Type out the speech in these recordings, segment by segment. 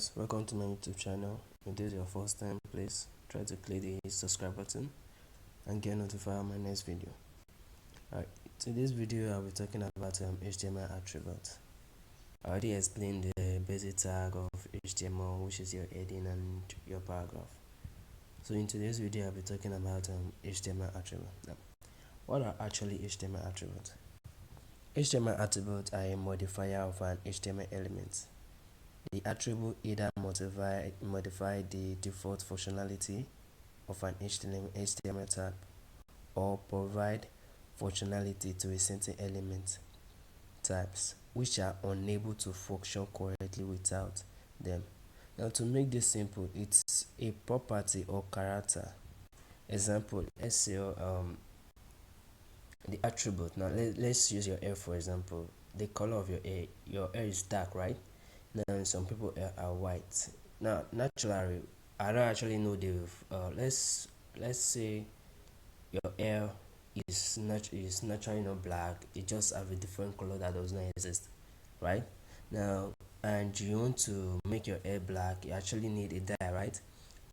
guys, welcome to my YouTube channel. If this is your first time, please try to click the subscribe button and get notified on my next video. Alright, in this video I'll be talking about HTML attributes. I already explained the basic tag of HTML, which is your heading and your paragraph. So in today's video I'll be talking about HTML attributes. Now, what are actually HTML attributes? HTML attributes are a modifier of an HTML element. The attribute either modify the default functionality of an HTML tag or provide functionality to a certain element types which are unable to function correctly without them. Now, to make this simple, it's a property or character. Example, let's say the attribute. Now let's use your hair for example. The color of your hair is dark, right? Now some people are white. Now naturally, I don't actually know the let's say your hair is naturally not black. It just have a different color that does not exist, right? Now, and you want to make your hair black, you actually need a dye, right?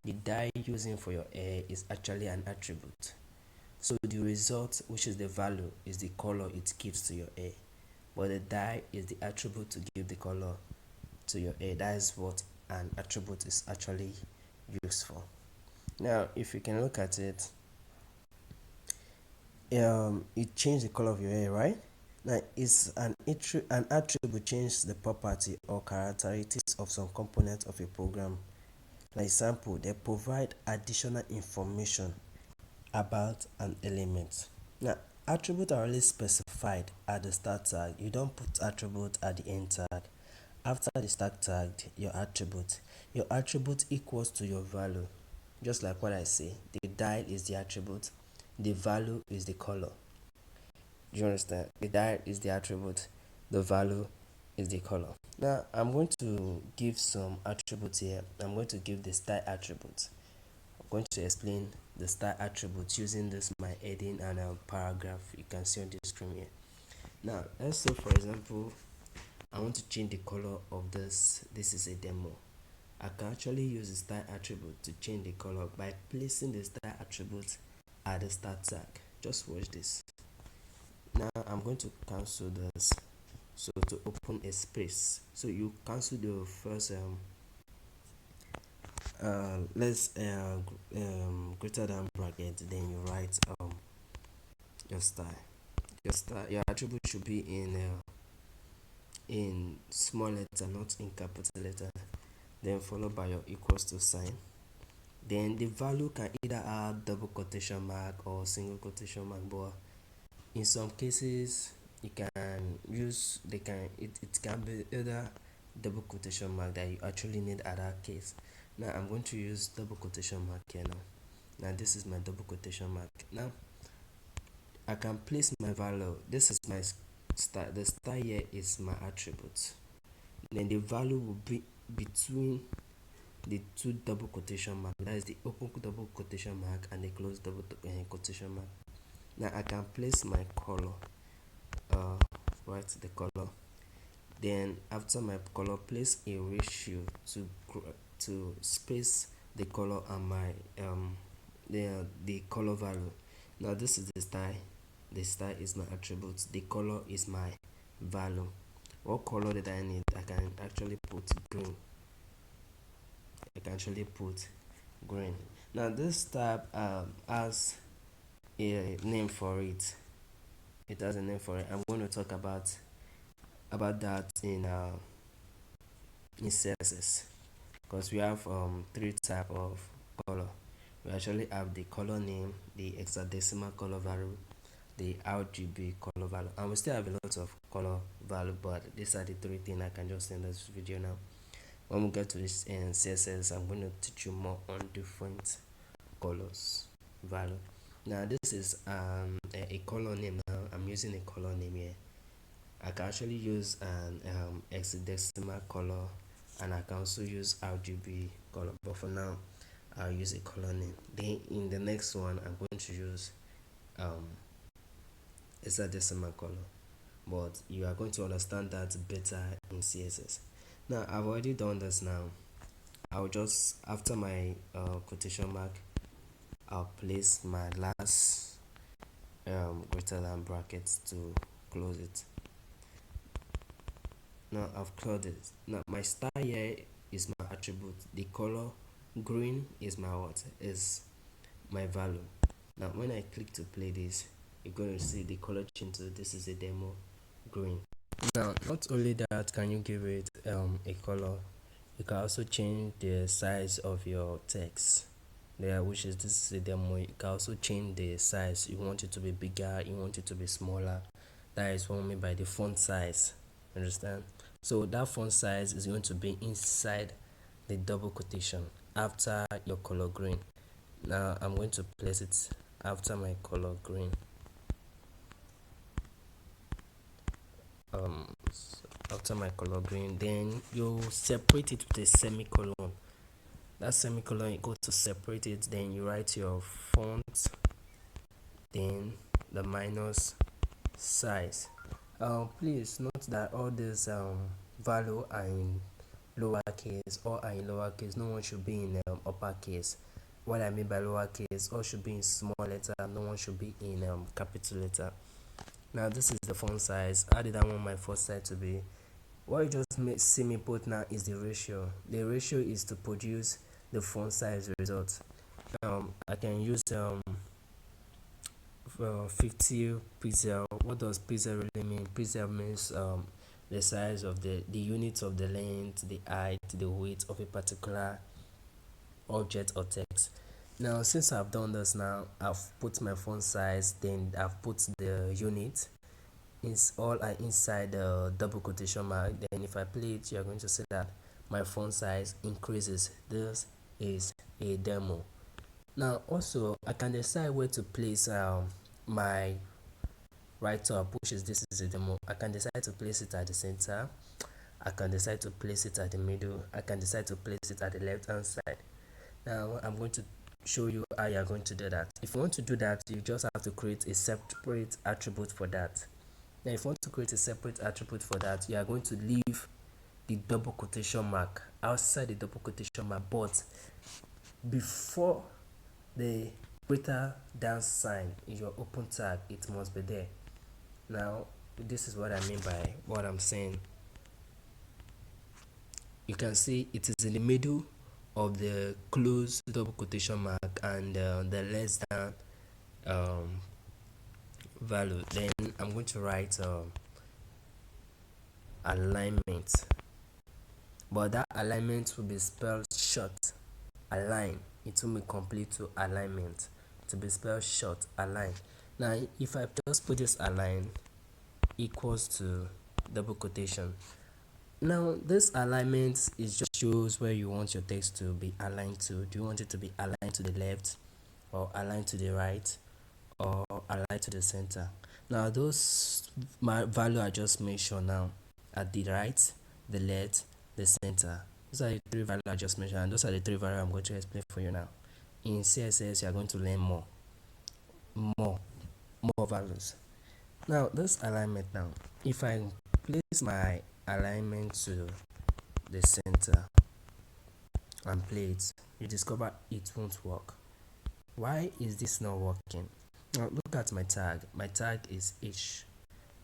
The dye using for your hair is actually an attribute. So the result, which is the value, is the color it gives to your hair, but the dye is the attribute to give the color to your hair. That is what an attribute is actually used for. Now, if you can look at it, it changed the color of your hair, right? Now, it's an attribute changes the property or characteristics of some component of a program. For example, they provide additional information about an element. Now, attributes are already specified at the start tag. You don't put attribute at the end tag. After the start tag, your attribute equals to your value. Just like what I say, the dial is the attribute, the value is the color. Do you understand? The dial is the attribute, the value is the color. Now, I'm going to give some attributes here. I'm going to give the style attribute. I'm going to explain the style attributes using this my heading and paragraph you can see on the screen here. Now, let's say for example, I want to change the color of this. This is a demo. I can actually use the style attribute to change the color by placing the style attribute at the start tag. Just watch this. Now I'm going to cancel this. So to open a space, so you cancel the first let's greater than bracket, then you write your style. Your attribute should be in small letter, not in capital letter, then followed by your equals to sign. Then the value can either have double quotation mark or single quotation mark, but in some cases you can use it can be either double quotation mark that you actually need at that case. Now I'm going to use double quotation mark here now. This is my double quotation mark. Now I can place my value. This is my style. The style here is my attribute. Then the value will be between the two double quotation mark. That is the open double quotation mark and the close double quotation mark. Now I can place my color. Write the color. Then after my color, place a ratio to space the color and my the color value. Now this is the style. The style is my attribute. The color is my value. What color did I need? I can actually put green. Now this tab has a name for it. It has a name for it. I'm going to talk about that in CSS, because we have three type of color. We actually have the color name, the hexadecimal color value, the RGB color value, and we still have a lot of color value, but these are the three things I can just in this video now. When we get to this in CSS, I'm going to teach you more on different colors value. Now this is a color name. Now I'm using a color name here. I can actually use an hexadecimal color, and I can also use RGB color, but for now I'll use a color name. Then in the next one I'm going to use hexadecimal color, but you are going to understand that better in CSS. Now I've already done this now. I'll just, after my quotation mark, I'll place my last greater than brackets to close it. Now I've closed it. Now my star here is my attribute. The color green is my what? Is my value. Now when I click to play this, you're going to see the color change to this is a demo green. Now not only that can you give it a color, you can also change the size of your text there, which is this is a demo. You can also change the size. You want it to be bigger, you want it to be smaller. That is what I mean by the font size. Understand? So that font size is going to be inside the double quotation after your color green. Now I'm going to place it after my color green. After my color green, then you separate it with a semicolon. That semicolon, you go to separate it, then you write your font, then the minus size. Please note that all these value are in lowercase, or are in lowercase. No one should be in uppercase. What I mean by lowercase, all should be in small letter, no one should be in capital letter. Now this is the font size. How did I want my font size to be? What you just see me put now is the ratio. The ratio is to produce the font size result. I can use 50 pixel. What does pixel really mean? Pixel means the size of the units of the length, the height, the width of a particular object or text. Now since I've done this, now I've put my font size, then I've put the unit. It's all are inside the double quotation mark. Then if I play it, you're going to see that my font size increases. This is a demo. Now also I can decide where to place my right up, which is this is a demo. I can decide to place it at the center, I can decide to place it at the middle, I can decide to place it at the left hand side. Now I'm going to show you how you are going to do that. If you want to do that, you just have to create a separate attribute for that. Now if you want to create a separate attribute for that, you are going to leave the double quotation mark outside the double quotation mark, but before the greater than sign in your open tag, it must be there. Now this is what I mean by what I'm saying. You can see it is in the middle of the close double quotation mark and the less than value. Then I'm going to write alignment, but that alignment will be spelled short. Align, it will be complete to alignment, to be spelled short. Align. Now if I just put this align equals to double quotation, now this alignment is just shows where you want your text to be aligned to. Do you want it to be aligned to the left, or aligned to the right, or aligned to the center? Now those my value I just made sure now at the right, the left, the center. Those are the three values I just mentioned, and those are the three values I'm going to explain for you now. In CSS, you are going to learn more values. Now this alignment, now if I place my alignment to the center and play it, you discover it won't work. Why is this not working? Now look at my tag. My tag is H,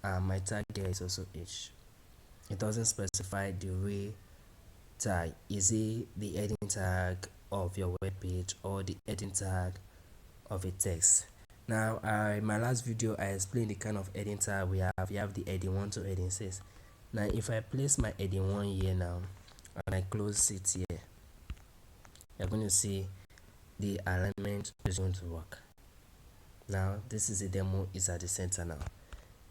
and my tag here is also H. It doesn't specify the way tag. Is it the heading tag of your web page, or the heading tag of a text? Now in my last video I explained the kind of heading tag we have. You have the heading 1 to heading 6. Now if I place my heading 1 here now and I close it here, you're going to see the alignment is going to work. Now this is a demo, is at the center now.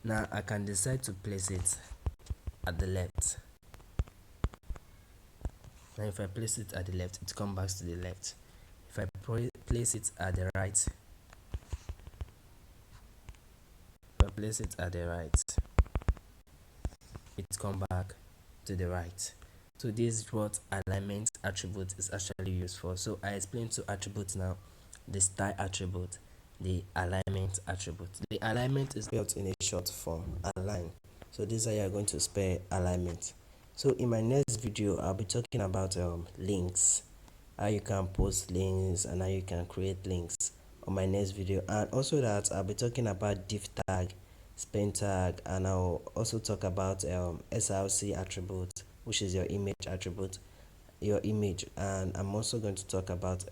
Now I can decide to place it at the left. Now if I place it at the left, it comes back to the left. If I place it at the right, it comes back to the right. So this is what alignment attribute is actually used for. So I explained two attributes now: the style attribute, the alignment attribute. The alignment is built in a short form, align. So this is how you are going to spell alignment. So in my next video I'll be talking about links. how you can post links and how you can create links on my next video. And also that I'll be talking about div tag, spin tag, and I'll also talk about src attribute, which is your image attribute, your image. And I'm also going to talk about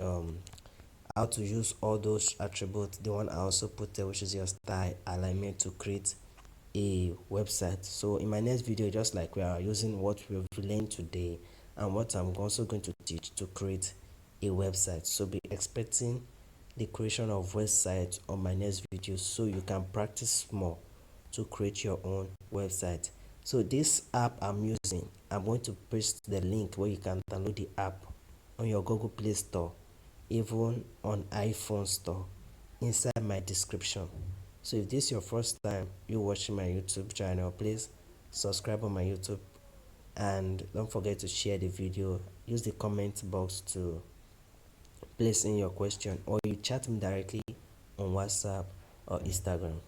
how to use all those attributes, the one I also put there, which is your style alignment, to create a website. So in my next video, just like we are using what we've learned today and what I'm also going to teach to create a website, so be expecting the creation of websites on my next video so you can practice more to create your own website. So this app I'm using, I'm going to paste the link where you can download the app on your Google Play Store, even on iPhone Store, inside my description. So if this is your first time you watching my YouTube channel, please subscribe on my YouTube, and don't forget to share the video. Use the comment box to place in your question, or you chat me directly on WhatsApp or Instagram.